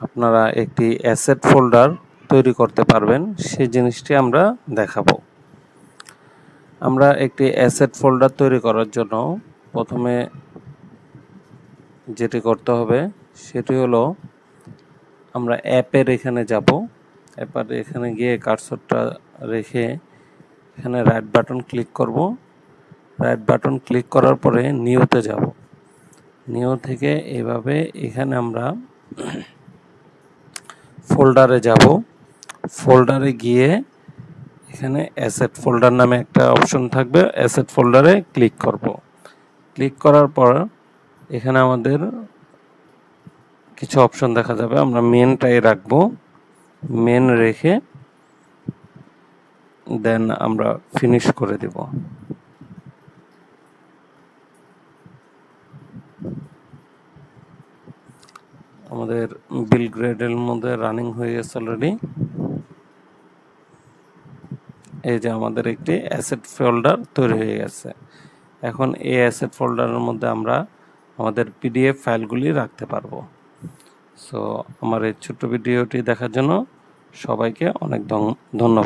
আপনারা একটি asset folder তৈরি করতে পারবেন, সেই জিনিসটি আমরা দেখাবো। আমরা একটি অ্যাসেট ফোল্ডার তৈরি করার জন্য প্রথমে যেটি করতে হবে সেটি হলো আমরা অ্যাপের এখানে যাব। অ্যাপের এখানে গিয়ে কার্সরটা রেখে এখানে রাইট বাটন ক্লিক করব। রাইট বাটন ক্লিক করার পরে নিউতে যাব। নিউ থেকে এভাবে এখানে আমরা ফোল্ডারে যাব। ফোল্ডারে গিয়ে এখানে অ্যাসেট ফোল্ডার নামে একটা অপশন থাকবে, অ্যাসেট ফোল্ডারে ক্লিক করব। ক্লিক করার পর এখানে আমাদের কিছু অপশন দেখা যাবে, আমরা মেনটাই রাখবো। মেন রেখে দেন আমরা ফিনিশ করে দেব। আমাদের বিল গ্রেডের মধ্যে রানিং হয়ে গেছে অলরেডি। এই যে আমাদের একটি অ্যাসেট ফোল্ডার তৈরি হয়ে গেছে। এখন এই অ্যাসেট ফোল্ডারের মধ্যে আমরা আমাদের পিডিএফ ফাইলগুলি রাখতে পারবো। সো আমার এই ছোট্ট ভিডিওটি দেখার জন্য সবাইকে অনেক ধন্যবাদ।